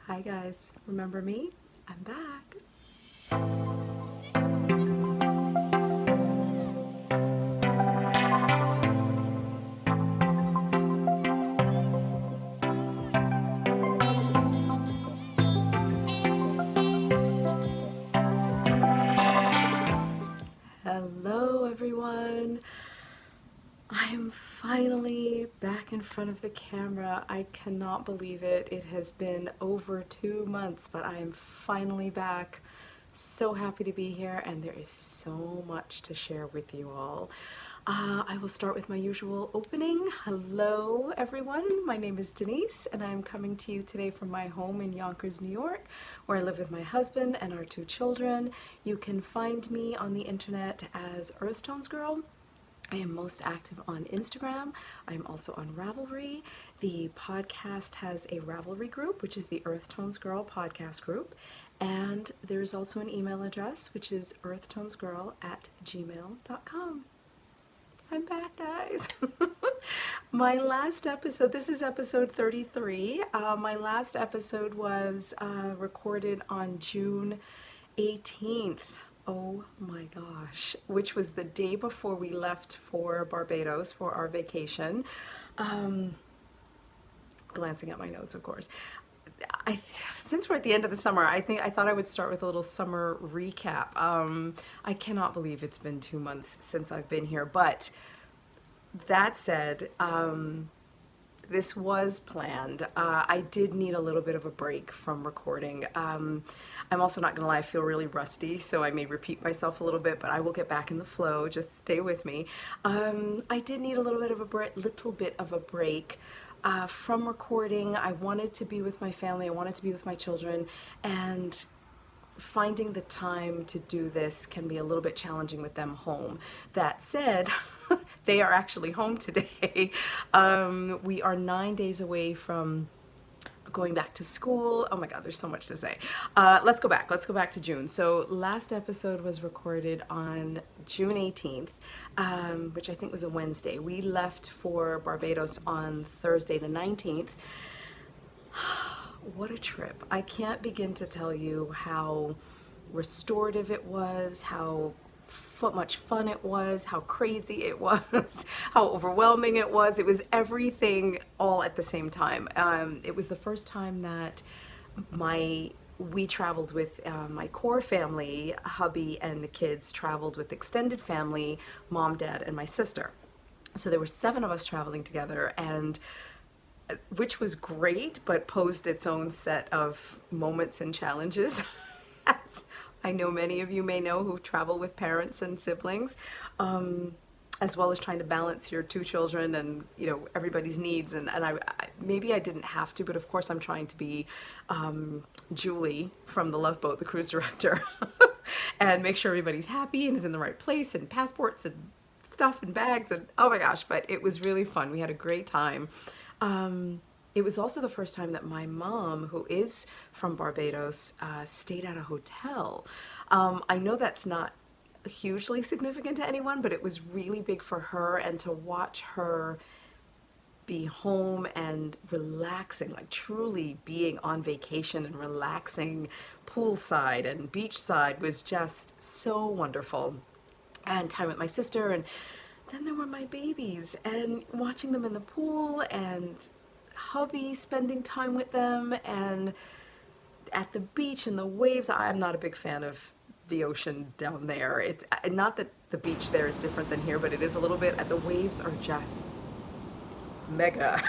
Hi guys, remember me? I'm back. Hello everyone. I am finally back in front of the camera. I cannot believe it. It has been over 2 months, but I am finally back. So happy to be here, and there is so much to share with you all. I will start with my usual opening. Hello everyone, my name is Denise, and I am coming to you today from my home in Yonkers, New York, where I live with my husband and our 2 children. You can find me on the internet as EarthtonesGirl. I am most active on Instagram. I'm also on Ravelry. The podcast has a Ravelry group, which is the EarthtonesGirl podcast group. And there's also an email address, which is earthtonesgirl@gmail.com. I'm back, guys. My last episode, this is episode 33. My last episode was recorded on June 18th. Oh my gosh, which was the day before we left for Barbados for our vacation. Glancing at my notes, of course. Since we're at the end of the summer, I thought I would start with a little summer recap. I cannot believe it's been 2 months since I've been here, but that said, this was planned. I did need a little bit of a break from recording. I'm also not gonna lie, I feel really rusty, so I may repeat myself a little bit, but I will get back in the flow. Just stay with me. I did need a little bit of a break from recording. I wanted to be with my family. I wanted to be with my children, and finding the time to do this can be a little bit challenging with them home. That said, they are actually home today. We are 9 days away from going back to school. Oh my God, there's so much to say. Let's go back to June. So last episode was recorded on June 18th, which I think was a Wednesday. We left for Barbados on Thursday the 19th. What a trip. I can't begin to tell you how restorative it was, how much fun it was, how crazy it was, how overwhelming it was. It was everything all at the same time. It was the first time that we traveled with my core family, hubby and the kids traveled with extended family, mom, dad, and my sister. So there were 7 of us traveling together, and which was great, but posed its own set of moments and challenges. As I know many of you may know who travel with parents and siblings, as well as trying to balance your 2 children and, you know, everybody's needs. And maybe I didn't have to, but of course I'm trying to be Julie from The Love Boat, the cruise director, and make sure everybody's happy and is in the right place, and passports and stuff and bags, and oh my gosh, but it was really fun. We had a great time. It was also the first time that my mom, who is from Barbados, stayed at a hotel. I know that's not hugely significant to anyone, but it was really big for her, and to watch her be home and relaxing, like truly being on vacation and relaxing poolside and beachside, was just so wonderful. And time with my sister, and then there were my babies, and watching them in the pool, and hubby spending time with them, and at the beach and the waves. I'm not a big fan of the ocean down there. It's not that the beach there is different than here, but it is a little bit. The waves are just mega.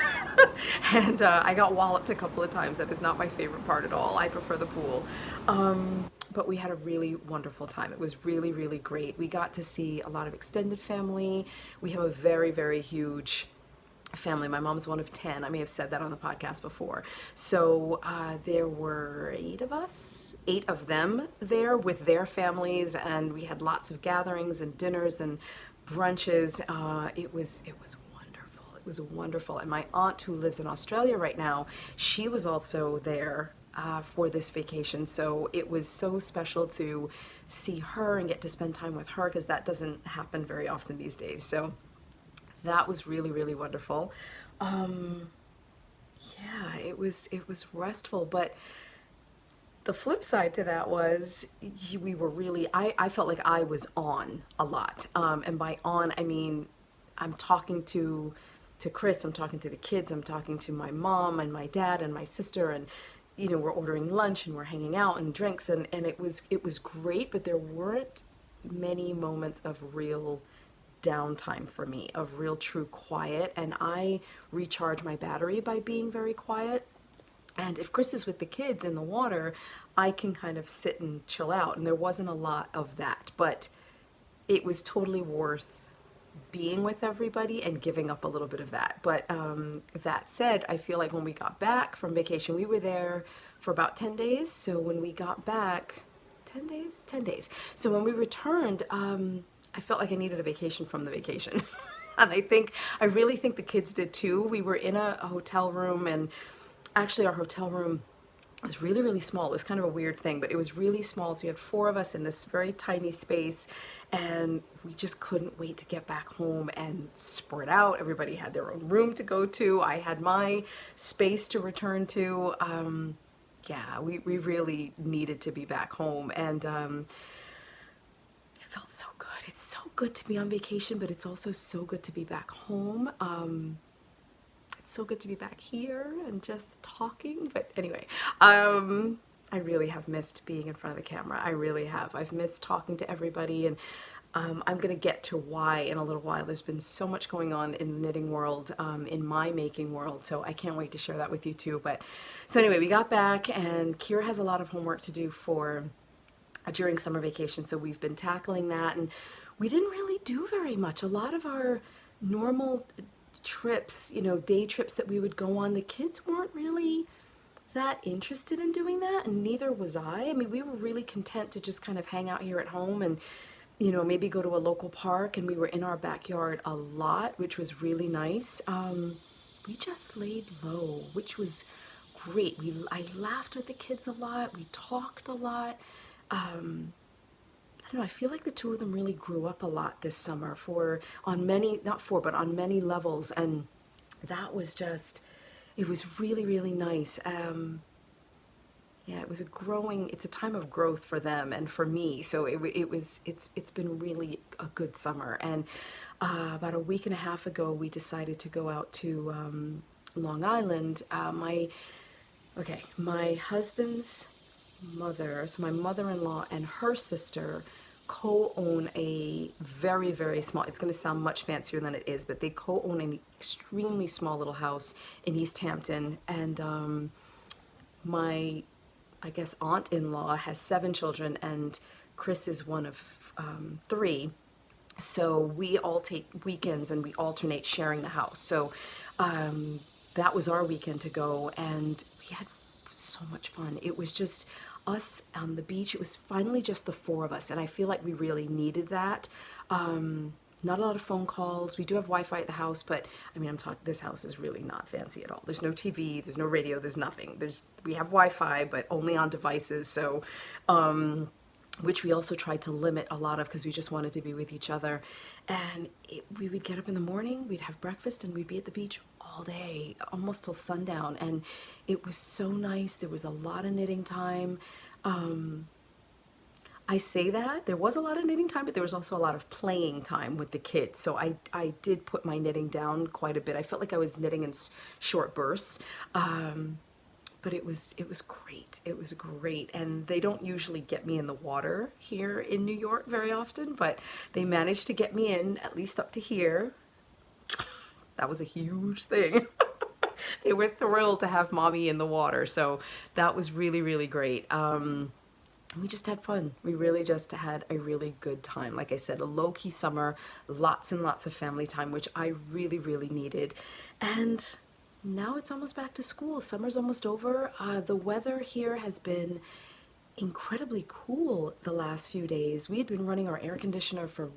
And I got walloped a couple of times. That is not my favorite part at all. I prefer the pool. But we had a really wonderful time. It was really, really great. We got to see a lot of extended family. We have a very, very huge family. My mom's one of 10. I may have said that on the podcast before. So there were 8 of us, 8 of them there with their families, and we had lots of gatherings and dinners and brunches. It was wonderful. It was wonderful. And my aunt, who lives in Australia right now, she was also there for this vacation. So it was so special to see her and get to spend time with her, because that doesn't happen very often these days. So that was really, really wonderful. Yeah, it was restful, but the flip side to that was we were really, I felt like I was on a lot. And by on, I mean, I'm talking to Chris, I'm talking to the kids, I'm talking to my mom and my dad and my sister, and you know, we're ordering lunch and we're hanging out and drinks, and it was great, but there weren't many moments of real downtime for me, of real true quiet, and I recharge my battery by being very quiet. And if Chris is with the kids in the water, I can kind of sit and chill out, and there wasn't a lot of that, but it was totally worth being with everybody and giving up a little bit of that. But that said, I feel like when we got back from vacation, we were there for about 10 days. So when we got back, 10 days? 10 days. So when we returned, I felt like I needed a vacation from the vacation. And I really think the kids did too. We were in a hotel room, and actually our hotel room was really, really small. It was kind of a weird thing, but it was really small. So we had 4 of us in this very tiny space, and we just couldn't wait to get back home and spread out. Everybody had their own room to go to. I had my space to return to. Yeah, we really needed to be back home, and it felt so good. It's so good to be on vacation, but it's also so good to be back home. It's so good to be back here and just talking. But anyway, I really have missed being in front of the camera. I really have. I've missed talking to everybody, and I'm going to get to why in a little while. There's been so much going on in the knitting world, in my making world, so I can't wait to share that with you too. But so anyway, we got back, and Kira has a lot of homework to do for during summer vacation, so we've been tackling that, and we didn't really do very much. A lot of our normal trips, you know, day trips that we would go on, the kids weren't really that interested in doing that, and neither was I. I mean, we were really content to just kind of hang out here at home and, you know, maybe go to a local park, and we were in our backyard a lot, which was really nice. We just laid low, which was great. I laughed with the kids a lot. We talked a lot. I don't know, I feel like the two of them really grew up a lot this summer on many levels, and that was just, it was really, really nice. Yeah, it's a time of growth for them and for me, so it's been really a good summer. And about a week and a half ago, we decided to go out to Long Island. My husband's mother, so my mother-in-law and her sister co-own a very, very small, it's going to sound much fancier than it is, but they co-own an extremely small little house in East Hampton, and my, I guess, aunt-in-law has 7 children, and Chris is one of 3, so we all take weekends and we alternate sharing the house. So that was our weekend to go, and we had so much fun. It was just us on the beach. It was finally just the 4 of us, and I feel like we really needed that. Not a lot of phone calls. We do have Wi-Fi at the house, but I mean, this house is really not fancy at all. There's no TV, there's no radio, there's nothing. We have Wi-Fi, but only on devices, so which we also tried to limit a lot of because we just wanted to be with each other. And we would get up in the morning, we'd have breakfast, and we'd be at the beach all day, almost till sundown, and it was so nice. There was a lot of knitting time. I say that there was a lot of knitting time, but there was also a lot of playing time with the kids. So I did put my knitting down quite a bit. I felt like I was knitting in short bursts, but it was great. It was great, and they don't usually get me in the water here in New York very often, but they managed to get me in at least up to here. That was a huge thing. They were thrilled to have mommy in the water, so that was really, really great. We just had fun. We really just had a really good time. Like I said, a low-key summer, lots and lots of family time, which I really, really needed. And now it's almost back to school. Summer's almost over. The weather here has been incredibly cool the last few days. We had been running our air conditioner for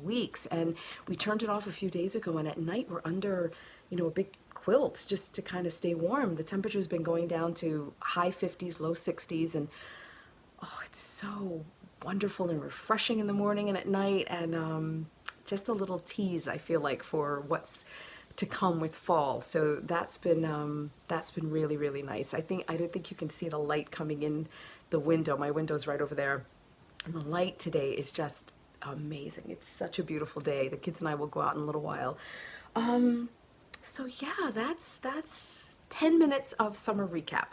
weeks, and we turned it off a few days ago, and at night we're under, you know, a big quilt just to kind of stay warm. The temperature's been going down to high 50s, low 60s, and oh, it's so wonderful and refreshing in the morning and at night, and just a little tease, I feel like, for what's to come with fall. So that's been really, really nice. I don't think you can see the light coming in the window. My window's right over there. And the light today is just amazing. It's such a beautiful day. The kids and I will go out in a little while. So yeah, that's 10 minutes of summer recap.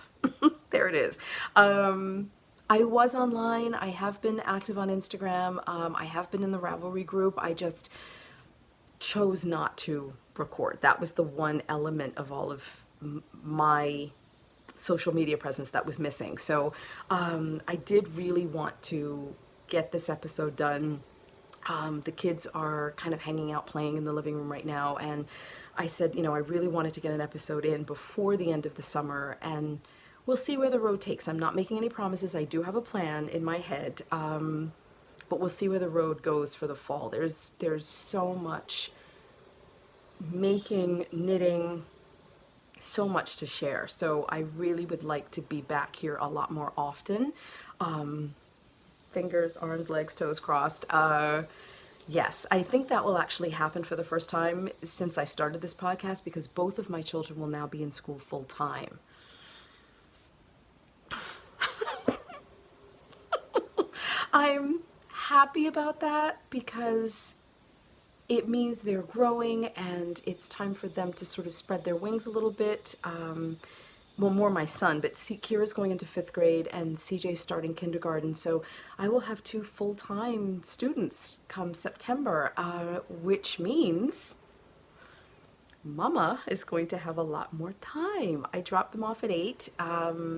There it is. I was online. I have been active on Instagram. I have been in the Ravelry group. I just chose not to record. That was the one element of all of my social media presence that was missing. So I did really want to get this episode done. The kids are kind of hanging out playing in the living room right now, and I said, I really wanted to get an episode in before the end of the summer, and we'll see where the road takes. I'm not making any promises. I do have a plan in my head, but we'll see where the road goes for the fall. There's so much making, knitting, so much to share. So I really would like to be back here a lot more often. Fingers, arms, legs, toes crossed. Yes, I think that will actually happen for the first time since I started this podcast, because both of my children will now be in school full time. I'm happy about that because it means they're growing and it's time for them to sort of spread their wings a little bit. Well, more my son, but Kira's going into 5th grade and CJ's starting kindergarten, so I will have 2 full-time students come September, which means Mama is going to have a lot more time. I drop them off at 8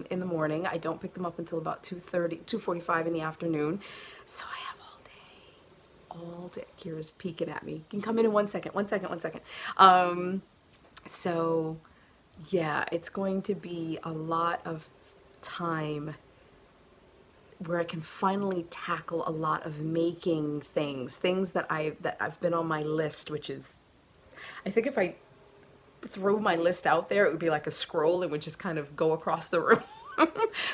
in the morning. I don't pick them up until about 2:45 in the afternoon, so I have all day. Kira's peeking at me. You can come in 1 second, 1 second, 1 second. So yeah, it's going to be a lot of time where I can finally tackle a lot of making things that I've been on my list, which is, I think if I threw my list out there, it would be like a scroll and would just kind of go across the room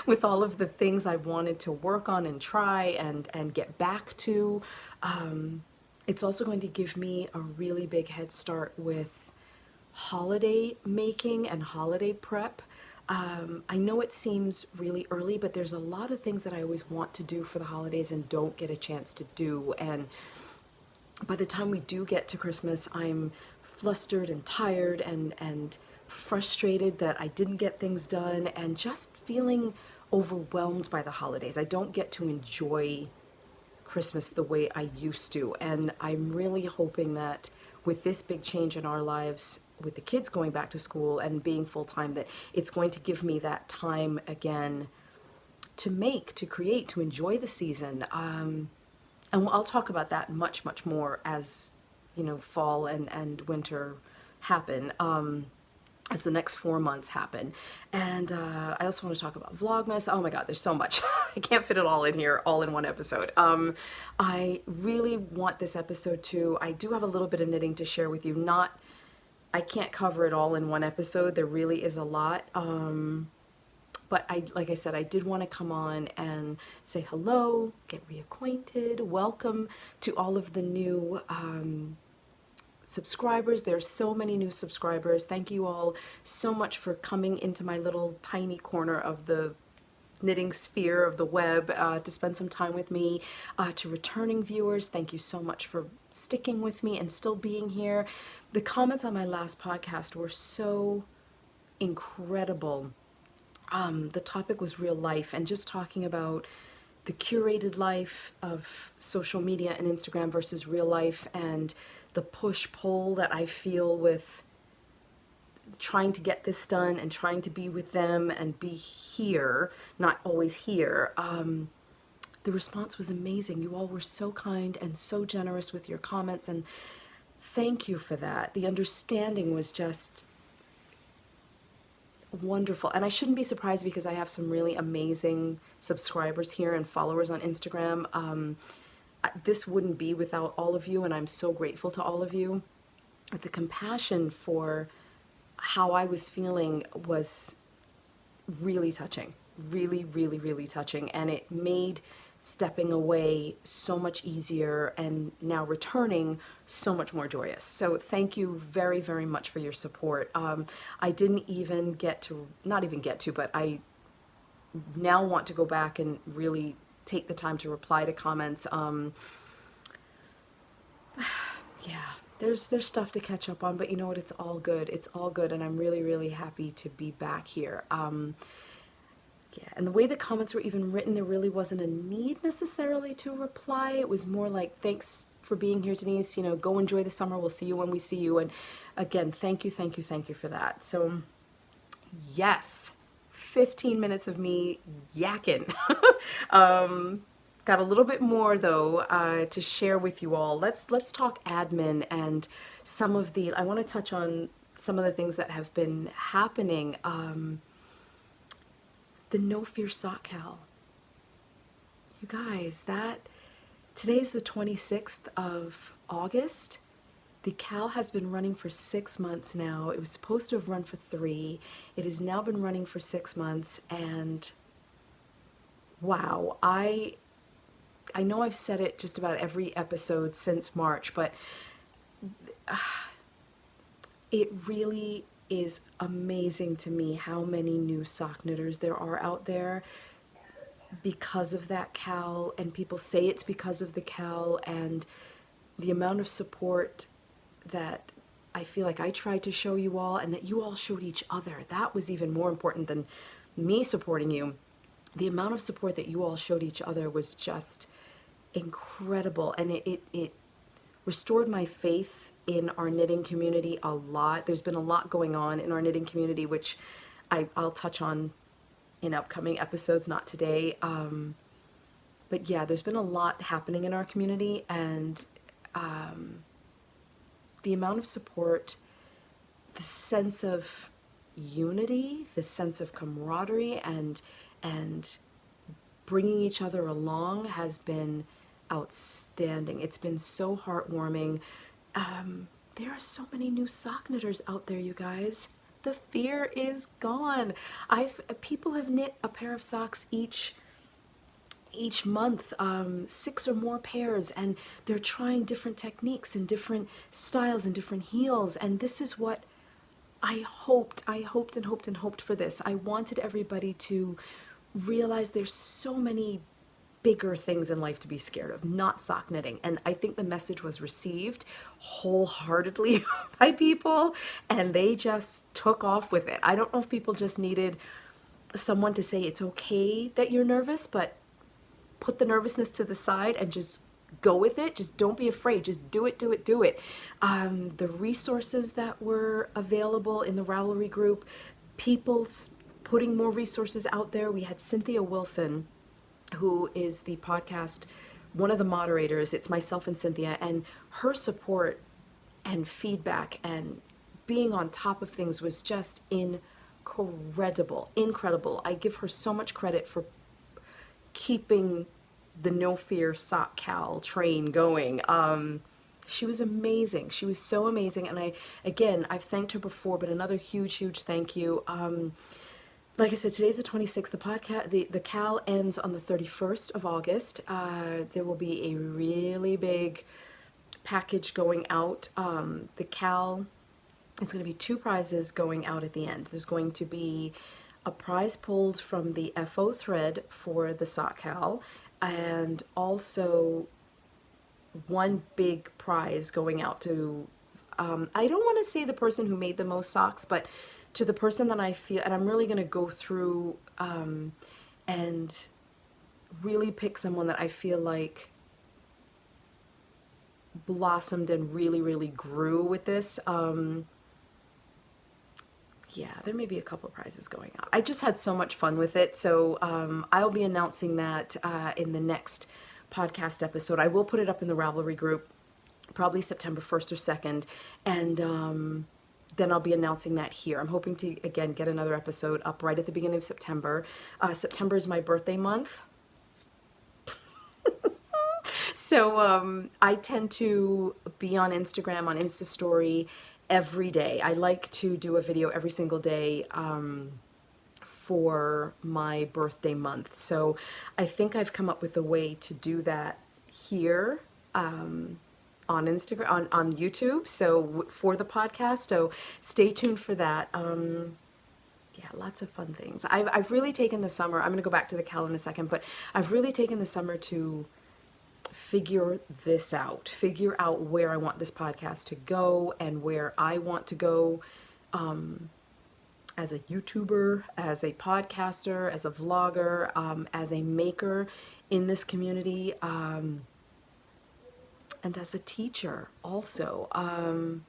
with all of the things I wanted to work on and try and get back to. It's also going to give me a really big head start with holiday making and holiday prep. I know it seems really early, but there's a lot of things that I always want to do for the holidays and don't get a chance to do. And by the time we do get to Christmas, I'm flustered and tired and frustrated that I didn't get things done and just feeling overwhelmed by the holidays. I don't get to enjoy Christmas the way I used to. And I'm really hoping that with this big change in our lives, with the kids going back to school and being full-time, that it's going to give me that time again to make, to create, to enjoy the season. And I'll talk about that much, much more as, fall and winter happen, as the next 4 months happen. And I also want to talk about Vlogmas. Oh my God, there's so much. I can't fit it all in here, all in one episode. I really want this episode to, I do have a little bit of knitting to share with you. I can't cover it all in one episode. There really is a lot. But like I said, I did want to come on and say hello, get reacquainted, welcome to all of the new subscribers. There's so many new subscribers. Thank you all so much for coming into my little tiny corner of the knitting sphere of the web to spend some time with me. To returning viewers, thank you so much for sticking with me and still being here. The comments on my last podcast were so incredible. The topic was real life and just talking about the curated life of social media and Instagram versus real life, and the push-pull that I feel with trying to get this done and trying to be with them and be here, not always here. The response was amazing. You all were so kind and so generous with your comments, and thank you for that. The understanding was just wonderful. And I shouldn't be surprised because I have some really amazing subscribers here and followers on Instagram. This wouldn't be without all of you, and I'm so grateful to all of you. But the compassion for how I was feeling was really touching. Really, really, really touching. And it made stepping away so much easier, and now returning so much more joyous. So thank you very, very much for your support. I didn't even get to, not even get to, but I now want to go back and really take the time to reply to comments. Yeah, there's stuff to catch up on, but you know what? It's all good. It's all good, and I'm really, really happy to be back here. Yeah, and the way the comments were even written, there really wasn't a need necessarily to reply. It was more like, thanks for being here, Denise. You know, go enjoy the summer. We'll see you when we see you. And again, thank you, thank you, thank you for that. So, yes, 15 minutes of me yakking. Got a little bit more though to share with you all. Let's talk admin and some of the. I want to touch on some of the things that have been happening. The No Fear Sock Cal. You guys, today's the 26th of August. The Cal has been running for 6 months now. It was supposed to have run for 3. It has now been running for 6 months, and wow, I know I've said it just about every episode since March, but it really is amazing to me how many new sock knitters there are out there because of that Cal, and people say it's because of the Cal, and the amount of support that I feel like I tried to show you all and that you all showed each other. That was even more important than me supporting you. The amount of support that you all showed each other was just incredible, and it restored my faith in our knitting community a lot. There's been a lot going on in our knitting community, which I'll touch on in upcoming episodes, not today. But yeah, there's been a lot happening in our community, and the amount of support, the sense of unity, the sense of camaraderie, and bringing each other along has been outstanding. It's been so heartwarming. There are so many new sock knitters out there, you guys. The fear is gone. People have knit a pair of socks each month, 6 or more pairs, and they're trying different techniques and different styles and different heels, and this is what I hoped for this. I wanted everybody to realize there's so many bigger things in life to be scared of, not sock knitting. And I think the message was received wholeheartedly by people, and they just took off with it. I don't know if people just needed someone to say it's okay that you're nervous, but put the nervousness to the side and just go with it. Just don't be afraid. Just do it, do it, do it. The resources that were available in the Ravelry group, people putting more resources out there. We had Cynthia Wilson, who is the podcast, one of the moderators. It's myself and Cynthia, and her support and feedback and being on top of things was just incredible. I give her so much credit for keeping the No Fear Sock Cal train going. She was amazing. She was so amazing, and I've thanked her before, but another huge thank you. Like I said, today's the 26th. The podcast, the Cal ends on the 31st of August. There will be a really big package going out. The Cal is going to be 2 prizes going out at the end. There's going to be a prize pulled from the FO thread for the sock Cal, and also one big prize going out to, I don't want to say the person who made the most socks, but to the person that I feel, and I'm really going to go through and really pick someone that I feel like blossomed and really grew with this. Yeah, there may be a couple of prizes going out. I just had so much fun with it, so I'll be announcing that in the next podcast episode. I will put it up in the Ravelry group, probably September 1st or 2nd, and then I'll be announcing that here. I'm hoping to, again, get another episode up right at the beginning of September. September is my birthday month. So I tend to be on Instagram, on Insta Story every day. I like to do a video every single day for my birthday month. So I think I've come up with a way to do that here on Instagram, on YouTube, so for the podcast. So stay tuned for that. Yeah, lots of fun things. I've really taken the summer, I'm going to go back to the KAL in a second, but I've really taken the summer to figure this out, figure out where I want this podcast to go and where I want to go as a YouTuber, as a podcaster, as a vlogger, as a maker in this community, and as a teacher also,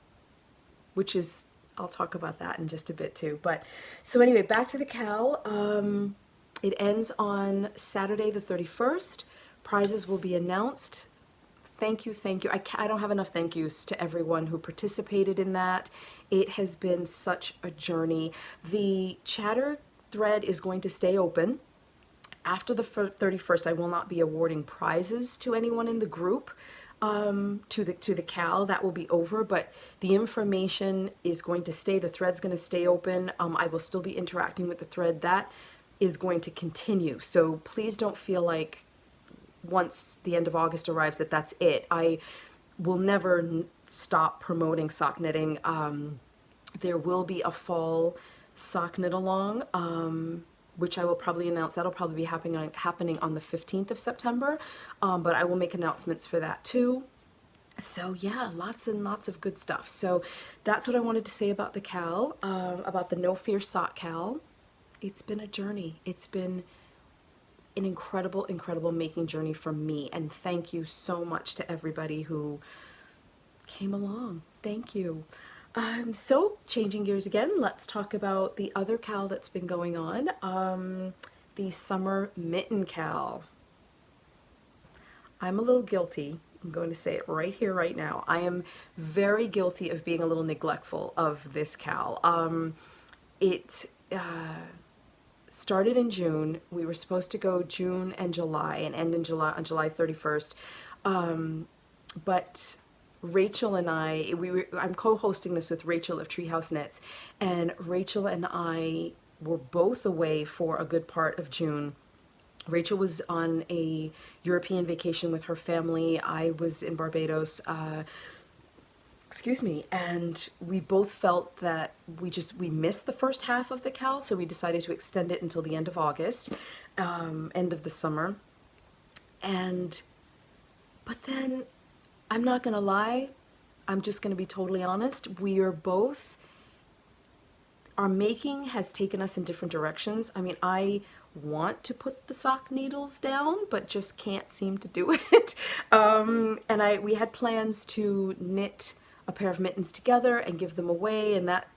which is, I'll talk about that in just a bit too. But so anyway, back to the KAL. It ends on Saturday the 31st. Prizes will be announced. Thank you, thank you. I don't have enough thank yous to everyone who participated in that. It has been such a journey. The chatter thread is going to stay open. After the 31st, I will not be awarding prizes to anyone in the group. To the KAL, that will be over, but the information is going to stay. The thread's going to stay open. I will still be interacting with the thread. That is going to continue. So please don't feel like once the end of August arrives that that's it. I will never stop promoting sock knitting. There will be a fall sock knit along, which I will probably announce. That'll probably be happening on the 15th of September, but I will make announcements for that too. So yeah, lots and lots of good stuff. So that's what I wanted to say about the KAL, about the No Fear Sock KAL. It's been a journey. It's been an incredible, incredible making journey for me, and thank you so much to everybody who came along. Thank you. So changing gears again, let's talk about the other KAL that's been going on, the summer Mitten KAL. I'm a little guilty. I'm going to say it right here, right now. I am very guilty of being a little neglectful of this KAL. It started in June. We were supposed to go June and July and end in July, on July 31st. But Rachel and I'm co-hosting this with Rachel of Treehouse Knits, and Rachel and I were both away for a good part of June. Rachel was on a European vacation with her family. I was in Barbados, and we both felt that we missed the first half of the KAL, so we decided to extend it until the end of August, end of the summer. But then, I'm not gonna lie, I'm just gonna be totally honest, our making has taken us in different directions. I mean, I want to put the sock needles down, but just can't seem to do it. We had plans to knit a pair of mittens together and give them away, and that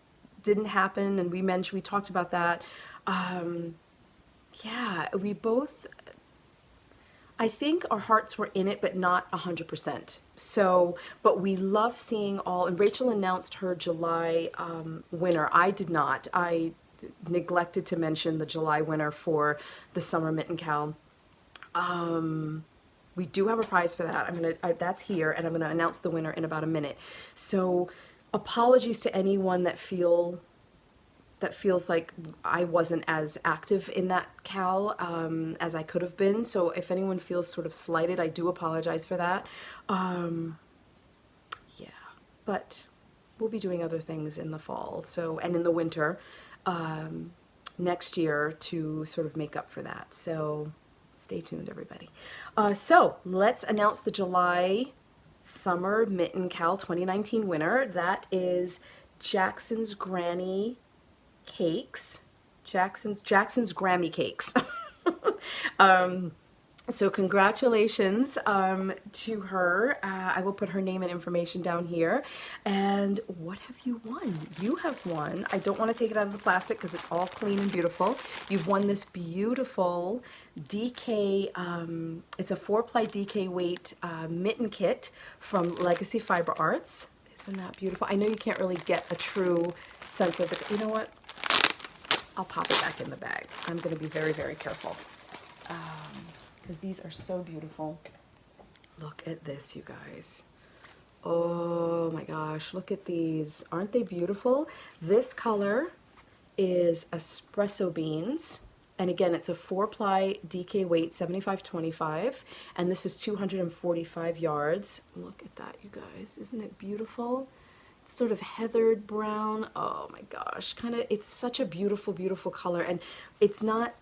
didn't happen, and we talked about that. Yeah, we both, I think our hearts were in it, but not 100%. So, but we love seeing and Rachel announced her July winner. I did not. I neglected to mention the July winner for the summer Mitten KAL. We do have a prize for that. That's here, and I'm gonna announce the winner in about a minute. So, apologies to anyone that feels like I wasn't as active in that KAL as I could have been. So if anyone feels sort of slighted, I do apologize for that. Yeah, but we'll be doing other things in the fall, and in the winter next year to sort of make up for that. So stay tuned, everybody. So let's announce the July Summer Mitten KAL 2019 winner. That is Jaxonsgrammycakes. Jaxonsgrammycakes. So congratulations to her. I will put her name and information down here. And what have you won? You have won. I don't want to take it out of the plastic because it's all clean and beautiful. You've won this beautiful DK, it's a 4-ply DK weight mitten kit from Legacy Fiber Arts. Isn't that beautiful? I know you can't really get a true sense of it. You know what? I'll pop it back in the bag. I'm going to be very, very careful. Because these are so beautiful. Look at this, you guys. Oh my gosh, look at these. Aren't they beautiful? This color is espresso beans. And again, it's a 4-ply DK weight, 75/25, and this is 245 yards. Look at that, you guys. Isn't it beautiful? It's sort of heathered brown. Oh my gosh, it's such a beautiful, beautiful color. And it's not,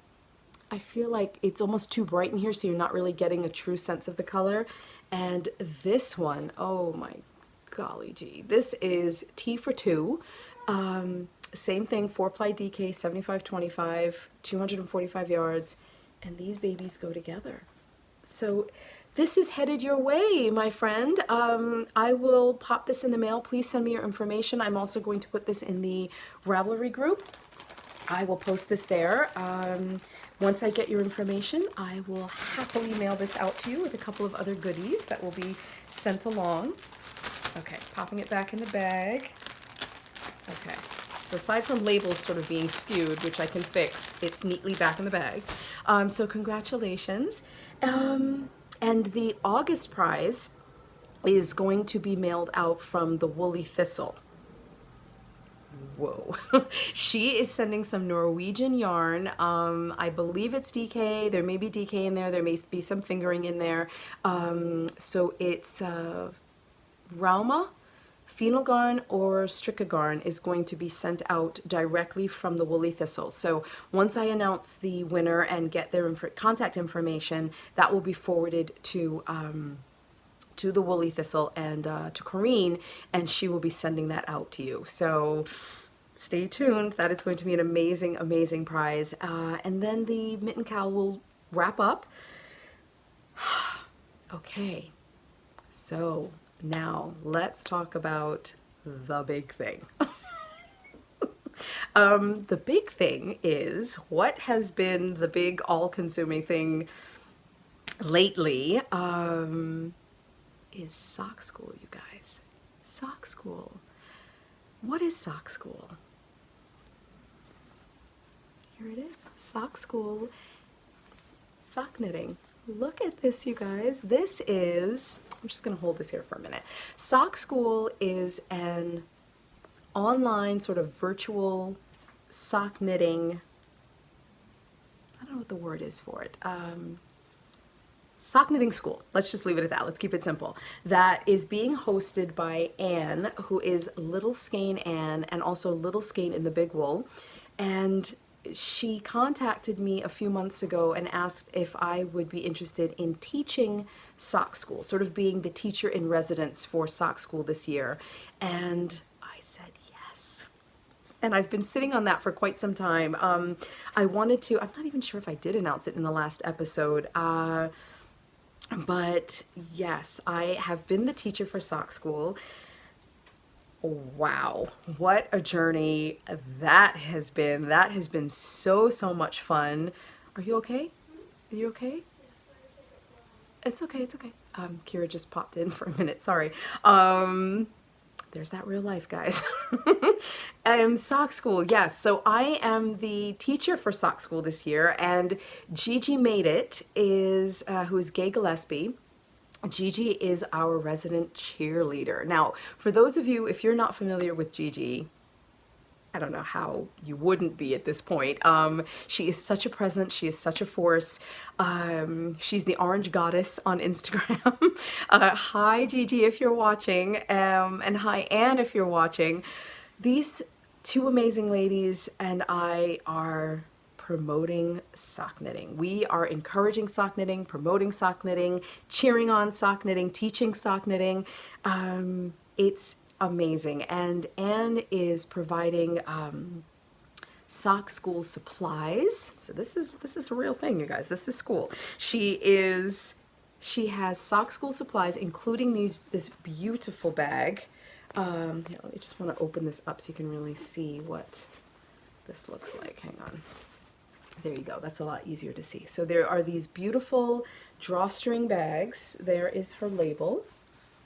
I feel like it's almost too bright in here, so you're not really getting a true sense of the color. And this one, oh my golly gee, this is T for 2. Same thing, 4-ply DK, 75/25, 245 yards, and these babies go together. So this is headed your way, my friend. I will pop this in the mail. Please send me your information. I'm also going to put this in the Ravelry group. I will post this there. Once I get your information, I will happily mail this out to you with a couple of other goodies that will be sent along. Okay, popping it back in the bag. Okay. So aside from labels sort of being skewed, which I can fix, it's neatly back in the bag. So congratulations. And the August prize is going to be mailed out from the Woolly Thistle. Whoa. She is sending some Norwegian yarn. I believe it's DK. There may be DK in there. There may be some fingering in there. So it's Rauma. Phenolgarn or Strickagarn is going to be sent out directly from the Woolly Thistle. So once I announce the winner and get their contact information, that will be forwarded to the Woolly Thistle and to Corrine, and she will be sending that out to you. So stay tuned. That is going to be an amazing, amazing prize. And then the Mitten KAL will wrap up. Okay, so now let's talk about the big thing. The big thing is, what has been the big all-consuming thing lately is sock school, you guys. Sock school. What is sock school? Here it is. Sock school. Sock knitting. Look at this, you guys. This is, I'm just going to hold this here for a minute. Sock School is an online sort of virtual sock knitting, I don't know what the word is for it, sock knitting school. Let's just leave it at that. Let's keep it simple. That is being hosted by Anne, who is Little Skein Anne, and also Little Skein in the Big Wool. And she contacted me a few months ago and asked if I would be interested in teaching sock school, sort of being the teacher in residence for sock school this year. And I said yes. And I've been sitting on that for quite some time. I wanted to, I'm not even sure if I did announce it in the last episode, but yes, I have been the teacher for sock school. Wow, what a journey that has been. That has been so, so much fun. Are you okay? Are you okay? It's okay, it's okay. Kira just popped in for a minute, sorry. There's that real life, guys. Sock school, yes. So I am the teacher for sock school this year, and Gigi Made It is, who is Gaye Glasspie. Gigi is our resident cheerleader. Now, for those of you, if you're not familiar with Gigi, I don't know how you wouldn't be at this point. She is such a presence. She is such a force. She's the Orange Goddess on Instagram. Hi, Gigi, if you're watching, and hi, Anne, if you're watching. These two amazing ladies and I are promoting sock knitting. We are encouraging sock knitting, promoting sock knitting, cheering on sock knitting, teaching sock knitting. It's amazing. And Anne is providing sock school supplies. So this is a real thing, you guys. This is school. She has sock school supplies, including this beautiful bag. Here, I just want to open this up so you can really see what this looks like. Hang on. There you go. That's a lot easier to see. So there are these beautiful drawstring bags. There is her label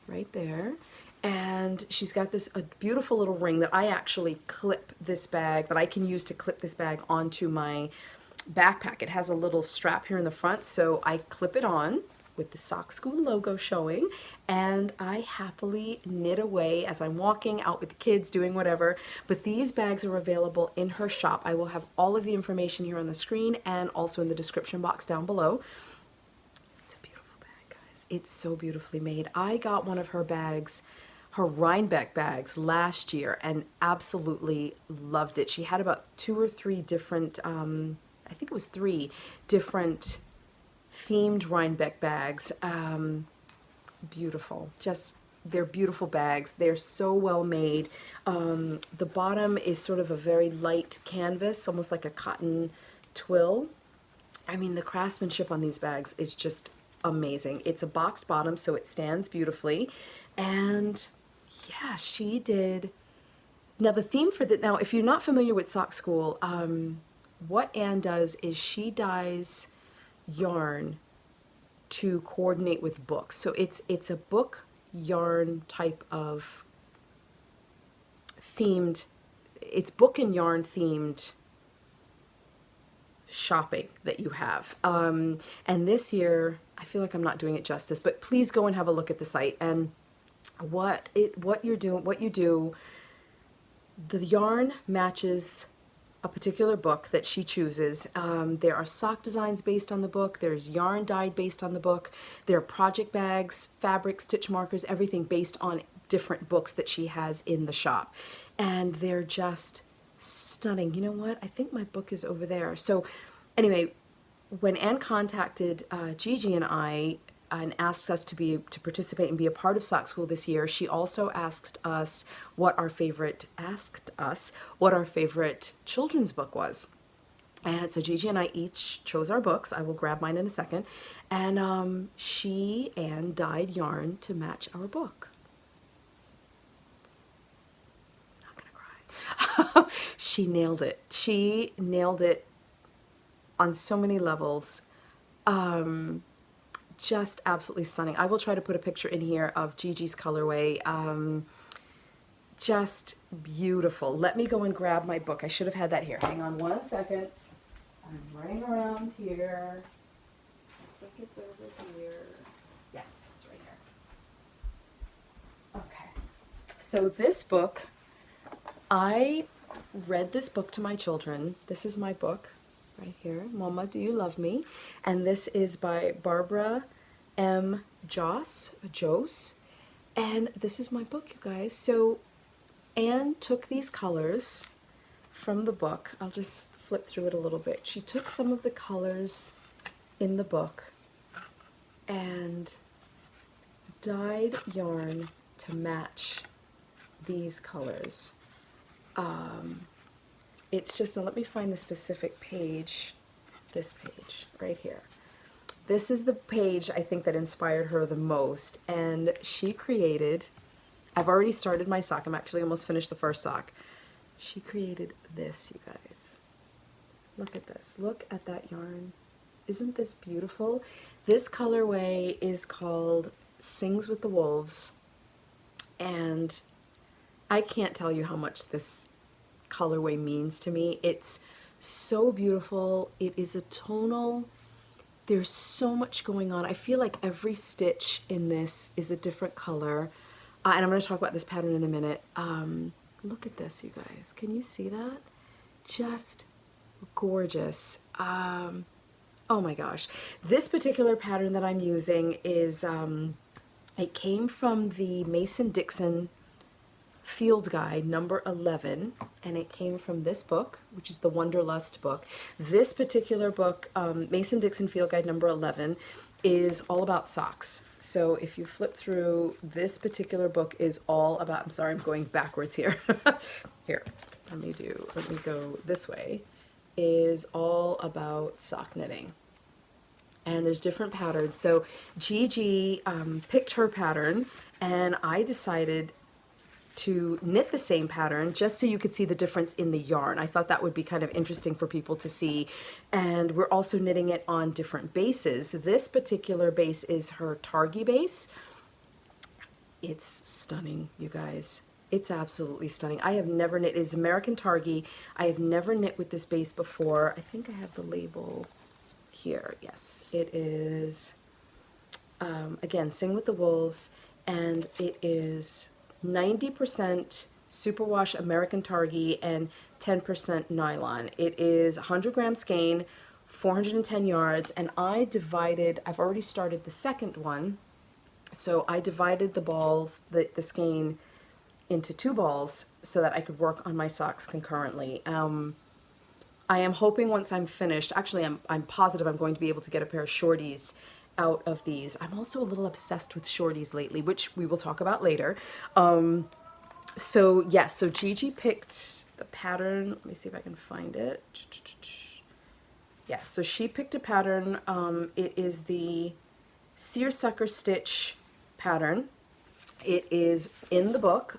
right there. And she's got a beautiful little ring that I actually clip this bag, that I can use to clip this bag onto my backpack. It has a little strap here in the front, so I clip it on with the Sock School logo showing, and I happily knit away as I'm walking out with the kids doing whatever. But these bags are available in her shop. I will have all of the information here on the screen and also in the description box down below. It's a beautiful bag, guys. It's so beautifully made. I got one of her bags, her Rhinebeck bags, last year and absolutely loved it. She had about 2 or 3 different, I think it was 3 different themed Rhinebeck bags. Beautiful. Just, they're beautiful bags. They're so well made. The bottom is sort of a very light canvas, almost like a cotton twill. I mean, the craftsmanship on these bags is just amazing. It's a boxed bottom, so it stands beautifully. And yeah, she did. Now the theme for now, if you're not familiar with Sock School, what Anne does is she dyes yarn to coordinate with books. So it's a book yarn type of themed, it's book and yarn themed shopping that you have. And this year, I feel like I'm not doing it justice, but please go and have a look at the site. And what you do, the yarn matches a particular book that she chooses. There are sock designs based on the book. There's yarn dyed based on the book. There are project bags, fabric, stitch markers, everything based on different books that she has in the shop. And they're just stunning. You know what? I think my book is over there. So anyway, when Anne contacted Gigi and I and asked us to participate and be a part of Sock School this year, she also asked us what our favorite children's book was. And so Gigi and I each chose our books. I will grab mine in a second. And Anne dyed yarn to match our book. Not gonna cry. She nailed it. She nailed it on so many levels. Just absolutely stunning. I will try to put a picture in here of Gigi's colorway. Just beautiful. Let me go and grab my book. I should have had that here. Hang on one second. I'm running around here. I think it's over here. Yes, it's right here. Okay. So this book, I read this book to my children. This is my book. Right here, Mama, Do You Love Me? And this is by Barbara M. Joss, and this is my book, you guys. So Anne took these colors from the book. I'll just flip through it a little bit. She took some of the colors in the book and dyed yarn to match these colors. It's just, now let me find the specific page, this page right here. This is the page I think that inspired her the most, and she created, I've already started my sock, I'm actually almost finished the first sock. She created this, you guys. Look at this, look at that yarn. Isn't this beautiful? This colorway is called Sings with the Wolves, and I can't tell you how much this colorway means to me. It's so beautiful. It is a tonal. There's so much going on. I feel like every stitch in this is a different color. And I'm going to talk about this pattern in a minute. Look at this, you guys. Can you see that? Just gorgeous. Oh my gosh. This particular pattern that I'm using is, it came from the Mason-Dixon Field Guide number 11, and it came from this book, which is the Wanderlust book. This particular book, Mason-Dixon Field Guide number 11, is all about socks. So if you flip through, this particular book is all about, I'm sorry, I'm going backwards here. Here, let me go this way, is all about sock knitting. And there's different patterns. So Gigi picked her pattern, and I decided to knit the same pattern just so you could see the difference in the yarn. I thought that would be kind of interesting for people to see. And we're also knitting it on different bases. This particular base is her Targhee base. It's stunning, you guys. It's absolutely stunning. I have never knit, it's American Targhee. I have never knit with this base before. I think I have the label here. Yes, it is again, Sing with the Wolves, and it is 90% superwash American Targhee and 10% nylon. It is 100 gram skein, 410 yards, and I've already started the second one, so I divided the balls, the skein, into 2 balls so that I could work on my socks concurrently. I am hoping once I'm finished, actually I'm positive I'm going to be able to get a pair of shorties out of these. I'm also a little obsessed with shorties lately, which we will talk about later. So yes, so Gigi picked the pattern. Let me see if I can find it. Yes, so she picked a pattern. It is the Seersucker stitch pattern. It is in the book.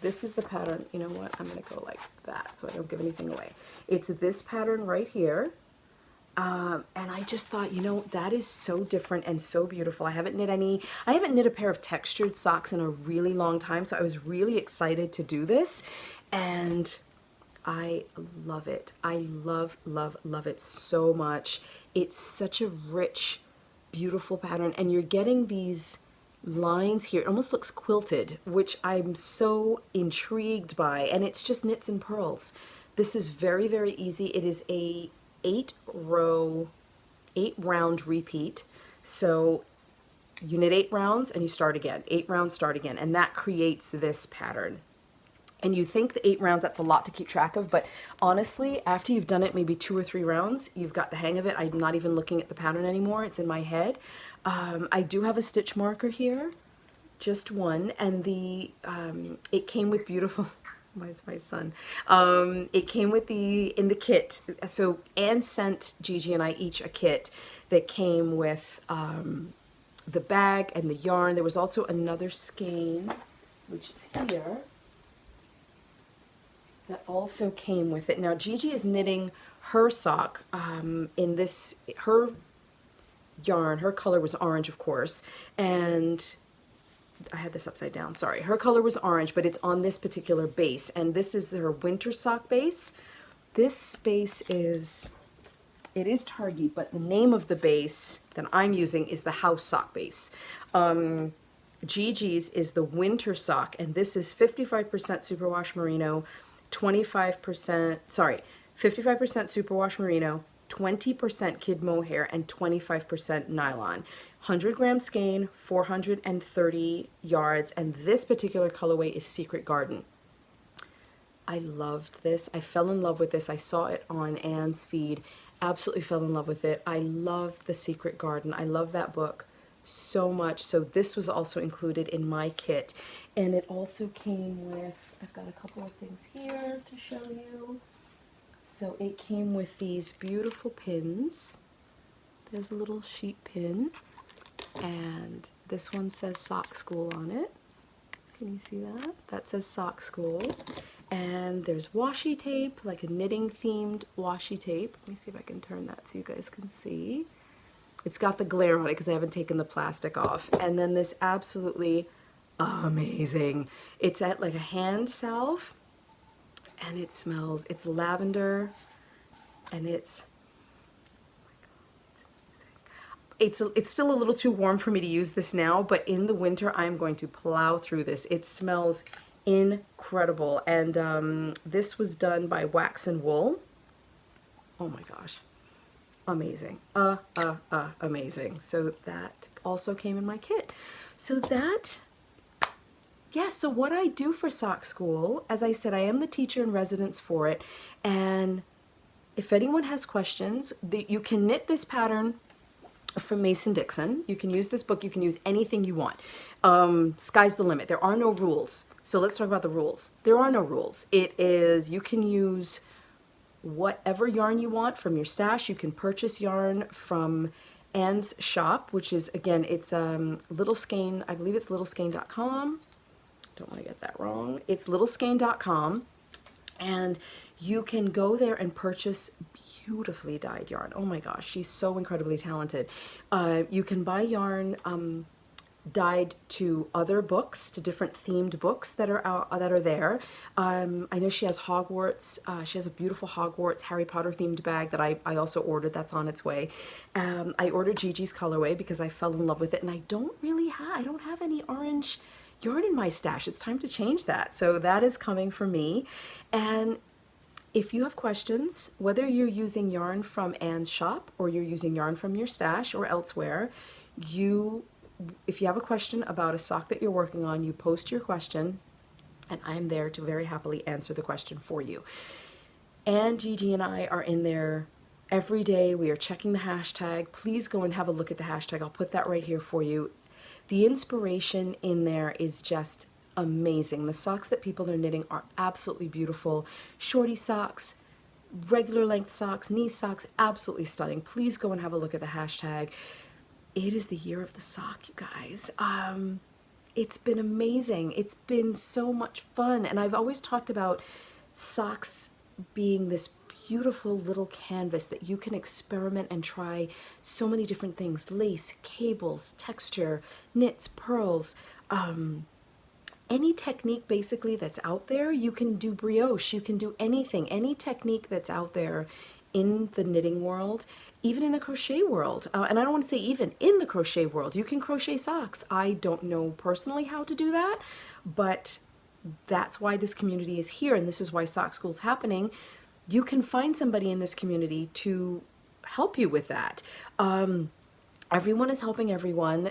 This is the pattern. You know what? I'm going to go like that so I don't give anything away. It's this pattern right here. And I just thought, you know, that is so different and so beautiful. I haven't knit a pair of textured socks in a really long time, so I was really excited to do this, and I love it. I love, love, love it so much. It's such a rich, beautiful pattern, and you're getting these lines here. It almost looks quilted, which I'm so intrigued by, and it's just knits and purls. This is very, very easy. It is a 8 round repeat. So you knit 8 rounds and you start again, 8 rounds, start again, and that creates this pattern. And you think the 8 rounds, that's a lot to keep track of, but honestly, after you've done it maybe 2 or 3 rounds, you've got the hang of it. I'm not even looking at the pattern anymore. It's in my head. I do have a stitch marker here, just one, and it came with beautiful, where's my son? It came with in the kit. So Anne sent Gigi and I each a kit that came with the bag and the yarn. There was also another skein, which is here, that also came with it. Now Gigi is knitting her sock in this, her yarn, her color was orange, of course, and I had this upside down, sorry. Her color was orange, but it's on this particular base, and this is her winter sock base. This base is, it is Targhee, but the name of the base that I'm using is the house sock base. Gigi's is the winter sock, and this is 55% superwash merino, 55% superwash merino, 20% kid mohair, and 25% nylon. 100 gram skein, 430 yards, and this particular colorway is Secret Garden. I loved this. I fell in love with this. I saw it on Anne's feed. Absolutely fell in love with it. I love the Secret Garden. I love that book so much. So this was also included in my kit. And it also came with, I've got a couple of things here to show you. So it came with these beautiful pins. There's a little sheep pin, and this one says Sock School on it. Can you see that? That says Sock School. And there's washi tape, like a knitting themed washi tape. Let me see if I can turn that so you guys can see. It's got the glare on it because I haven't taken the plastic off. And then this absolutely amazing, it's at like a hand salve, and it smells, it's lavender, and it's still a little too warm for me to use this now, but in the winter I'm going to plow through this. It smells incredible, and this was done by Wax and Wool. Oh my gosh, amazing, amazing. So that also came in my kit. So that, yeah, so what I do for Sock School, as I said, I am the teacher in residence for it, and if anyone has questions, you can knit this pattern from Mason Dixon. You can use this book, you can use anything you want. Sky's the limit. There are no rules. So let's talk about the rules. There are no rules. It is, you can use whatever yarn you want from your stash. You can purchase yarn from Anne's shop, which is, again, it's Little Skein, I believe it's littleskein.com. Don't want to get that wrong. It's littleskein.com, and you can go there and purchase beautifully dyed yarn. Oh my gosh, she's so incredibly talented. You can buy yarn dyed to other books, to different themed books that are out, that are there. I know she has Hogwarts. She has a beautiful Hogwarts Harry Potter themed bag that I also ordered. That's on its way. I ordered Gigi's colorway because I fell in love with it, and I don't have any orange yarn in my stash. It's time to change that. So that is coming for me. And if you have questions, whether you're using yarn from Anne's shop or you're using yarn from your stash or elsewhere, if you have a question about a sock that you're working on, you post your question, and I'm there to very happily answer the question for you. And Gigi and I are in there every day. We are checking the hashtag. Please go and have a look at the hashtag. I'll put that right here for you. The inspiration in there is just amazing. The socks that people are knitting are absolutely beautiful. Shorty socks, regular length socks, knee socks, absolutely stunning. Please go and have a look at the hashtag. It is the year of the sock, you guys. It's been amazing. It's been so much fun. And I've always talked about socks being this beautiful little canvas that you can experiment and try so many different things. Lace, cables, texture, knits, pearls, any technique basically that's out there. You can do brioche, you can do anything, any technique that's out there in the knitting world, even in the crochet world. And I don't want to say even in the crochet world, you can crochet socks. I don't know personally how to do that, but that's why this community is here, and this is why Sock School's happening. You can find somebody in this community to help you with that. Everyone is helping everyone.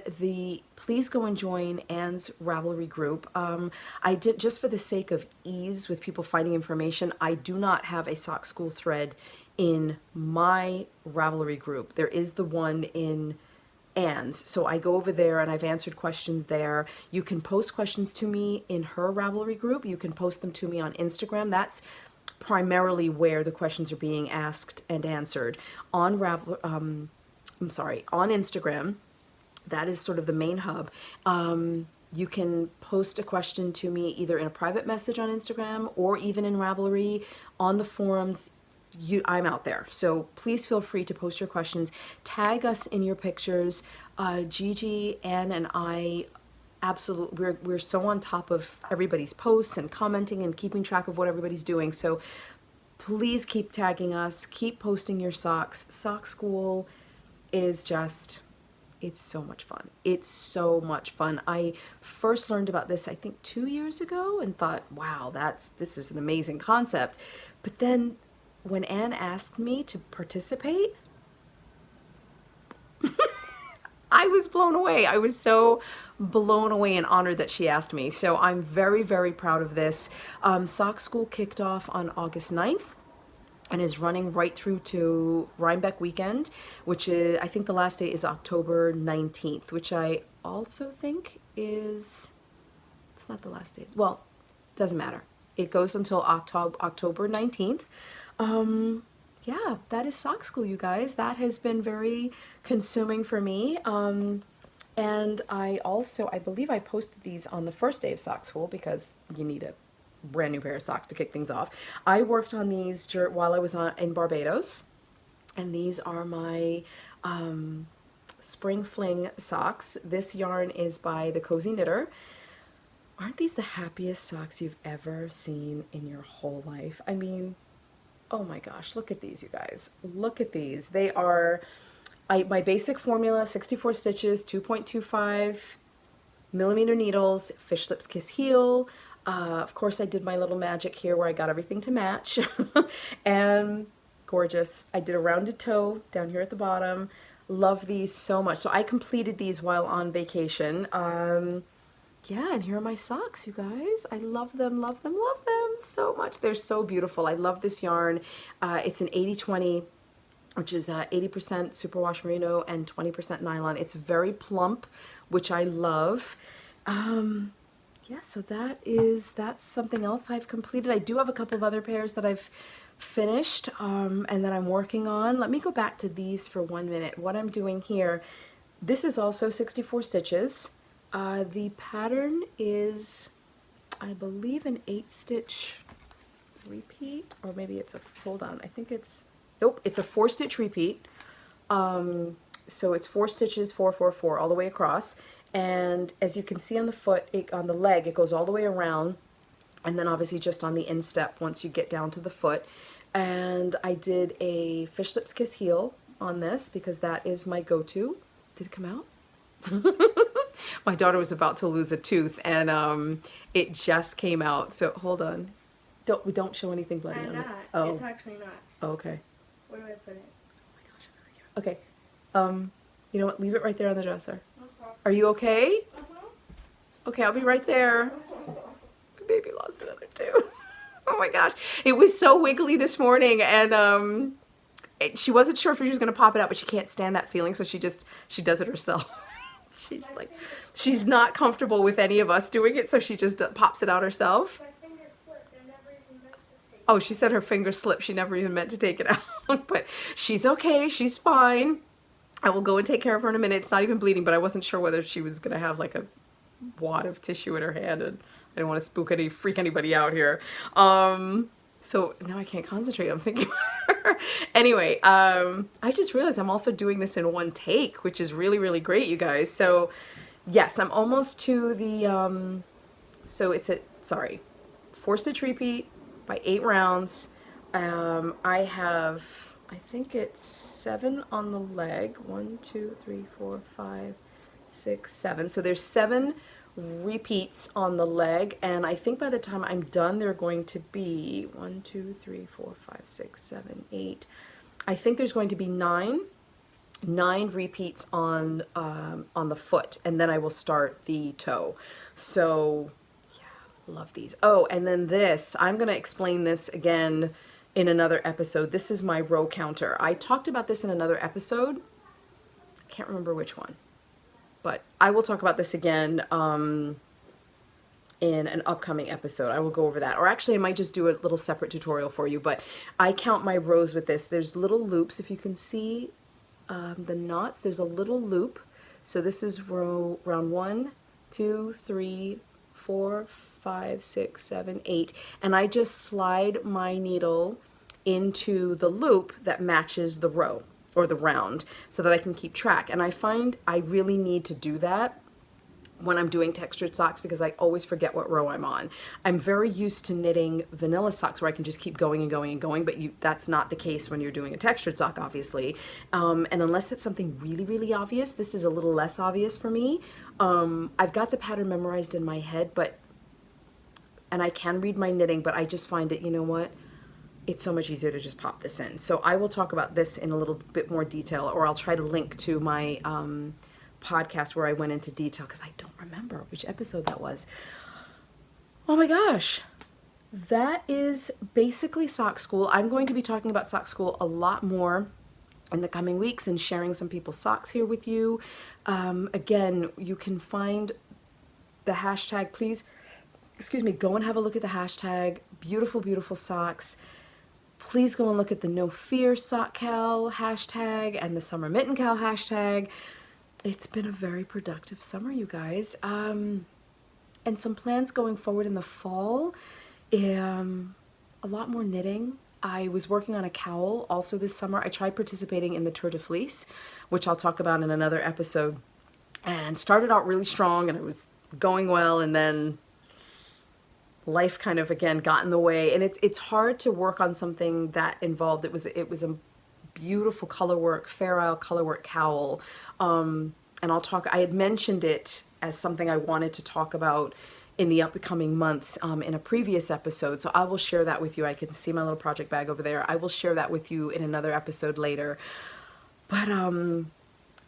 Please go and join Anne's Ravelry group. I did, just for the sake of ease with people finding information, I do not have a Sock School thread in my Ravelry group. There is the one in Anne's. So I go over there and I've answered questions there. You can post questions to me in her Ravelry group. You can post them to me on Instagram. That's primarily where the questions are being asked and answered. On on Instagram, that is sort of the main hub. You can post a question to me either in a private message on Instagram or even in Ravelry on the forums. I'm out there, so please feel free to post your questions. Tag us in your pictures. Gigi, Anne, and I absolutely, we're so on top of everybody's posts and commenting and keeping track of what everybody's doing. So please keep tagging us, keep posting your socks. Sock School is just, it's so much fun. It's so much fun. I first learned about this, I think 2 years ago, and thought, wow, this is an amazing concept. But then when Anne asked me to participate, I was blown away. I was so blown away and honored that she asked me. So I'm very, very proud of this. Sock School kicked off on August 9th and is running right through to Rhinebeck weekend, which is, I think the last day is October 19th, which I also think is, it's not the last day. Well, doesn't matter. It goes until October 19th. Yeah, that is Sock School, you guys. That has been very consuming for me. And I believe I posted these on the first day of Sock School because you need a brand new pair of socks to kick things off. I worked on these while I was in Barbados, and these are my Spring Fling socks. This yarn is by the Cozy Knitter. Aren't these the happiest socks you've ever seen in your whole life? I mean, oh my gosh, look at these, you guys. Look at these. They are my basic formula, 64 stitches, 2.25 millimeter needles, fish lips kiss heel. Of course, I did my little magic here where I got everything to match. And gorgeous. I did a rounded toe down here at the bottom. Love these so much. So I completed these while on vacation. Yeah, and here are my socks, you guys. I love them, love them, love them so much. They're so beautiful. I love this yarn. It's an 80-20, which is 80% superwash merino and 20% nylon. It's very plump, which I love. Yeah, so that's something else I've completed. I do have a couple of other pairs that I've finished and that I'm working on. Let me go back to these for 1 minute. What I'm doing here, this is also 64 stitches. The pattern is, I believe, an 8-stitch repeat, or maybe it's hold on, I think it's, nope, it's a 4-stitch repeat. So it's 4 stitches, 4, 4, 4 all the way across. And as you can see on the foot, on the leg, it goes all the way around, and then obviously just on the instep once you get down to the foot. And I did a Fish Lips Kiss heel on this because that is my go-to. Did it come out? My daughter was about to lose a tooth, and it just came out. So hold on. We don't show anything bloody on it. I'm not. Oh. It's actually not. Oh, okay. Where do I put it? Oh my gosh, I'm really cute. Okay. You know what? Leave it right there on the dresser. Okay. Are you okay? Okay, I'll be right there. My baby lost another tooth. Oh my gosh. It was so wiggly this morning, and she wasn't sure if she was going to pop it out, but she can't stand that feeling, so she does it herself. She's like, she's not comfortable with any of us doing it, so she just pops it out herself. My finger slipped. I never even meant to take it. Oh, she said her finger slipped. She never even meant to take it out, but she's okay. She's fine. I will go and take care of her in a minute. It's not even bleeding, but I wasn't sure whether she was going to have like a wad of tissue in her hand, and I don't want to freak anybody out here. So now I can't concentrate. I'm thinking about her. Anyway, I just realized I'm also doing this in one take, which is really, really great, you guys. So yes, I'm almost to the, so it's a, sorry, 4-stitch repeat by 8 rounds. I have, I think it's 7 on the leg. 1, 2, 3, 4, 5, 6, 7. So there's 7 repeats on the leg, and I think by the time I'm done there are going to be 1, 2, 3, 4, 5, 6, 7, 8. I think there's going to be 9 repeats on the foot, and then I will start the toe. So yeah, love these. Oh, and then this, I'm going to explain this again in another episode. This is my row counter. I talked about this in another episode. I can't remember which one. But I will talk about this again in an upcoming episode. I will go over that. Or actually, I might just do a little separate tutorial for you. But I count my rows with this. There's little loops. If you can see the knots, there's a little loop. So this is round 1, 2, 3, 4, 5, 6, 7, 8. And I just slide my needle into the loop that matches the row, or the round, so that I can keep track. And I find I really need to do that when I'm doing textured socks because I always forget what row I'm on. I'm very used to knitting vanilla socks where I can just keep going and going and going, but that's not the case when you're doing a textured sock, obviously. And unless it's something really, really obvious, this is a little less obvious for me. I've got the pattern memorized in my head, and I can read my knitting, but I just find it, you know what? It's so much easier to just pop this in. So I will talk about this in a little bit more detail, or I'll try to link to my podcast where I went into detail because I don't remember which episode that was. Oh my gosh. That is basically Sock School. I'm going to be talking about Sock School a lot more in the coming weeks and sharing some people's socks here with you. Again, you can find the hashtag. Please, excuse me, go and have a look at the hashtag. Beautiful, beautiful socks. Please go and look at the No Fear Sock Cal hashtag and the Summer Mitten KAL hashtag. It's been a very productive summer, you guys. And some plans going forward in the fall. A lot more knitting. I was working on a cowl also this summer. I tried participating in the Tour de Fleece, which I'll talk about in another episode. And started out really strong and it was going well, and then life kind of again got in the way, and it's hard to work on something that involved, it was a beautiful colorwork, Fair Isle colorwork cowl, and I had mentioned it as something I wanted to talk about in the upcoming months in a previous episode, so I will share that with you. I can see my little project bag over there. I will share that with you in another episode later. But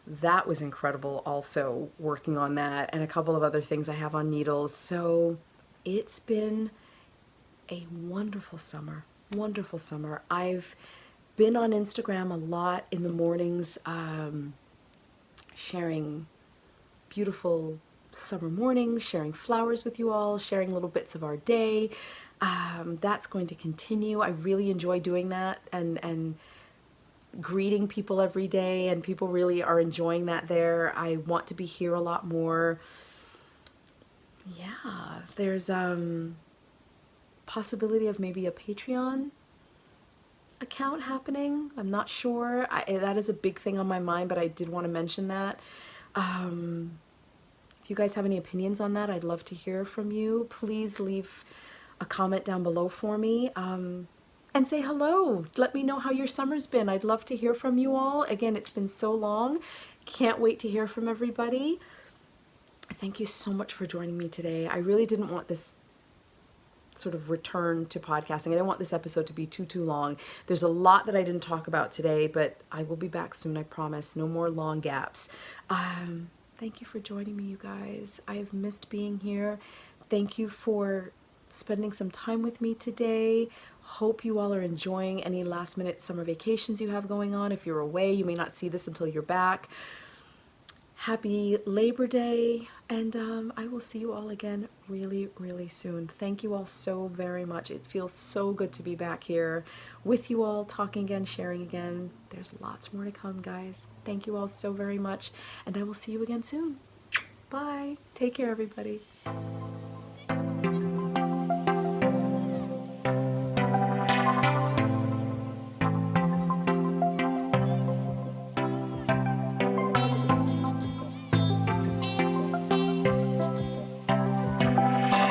that was incredible also, working on that, and a couple of other things I have on needles. So it's been a wonderful summer, wonderful summer. I've been on Instagram a lot in the mornings, sharing beautiful summer mornings, sharing flowers with you all, sharing little bits of our day. That's going to continue. I really enjoy doing that and greeting people every day, and people really are enjoying that there. I want to be here a lot more. Yeah, there's possibility of maybe a Patreon account happening. I'm not sure. That is a big thing on my mind, but I did want to mention that. If you guys have any opinions on that, I'd love to hear from you. Please leave a comment down below for me. And say hello. Let me know how your summer's been. I'd love to hear from you all. Again, it's been so long. Can't wait to hear from everybody. Thank you so much for joining me today. I really didn't want this sort of return to podcasting. I didn't want this episode to be too long. There's a lot that I didn't talk about today, but I will be back soon, I promise. No more long gaps. Thank you for joining me, you guys. I have missed being here. Thank you for spending some time with me today. Hope you all are enjoying any last minute summer vacations you have going on. If you're away, you may not see this until you're back. Happy Labor Day, and I will see you all again really, really soon. Thank you all so very much. It feels so good to be back here with you all, talking again, sharing again. There's lots more to come, guys. Thank you all so very much, and I will see you again soon. Bye. Take care, everybody.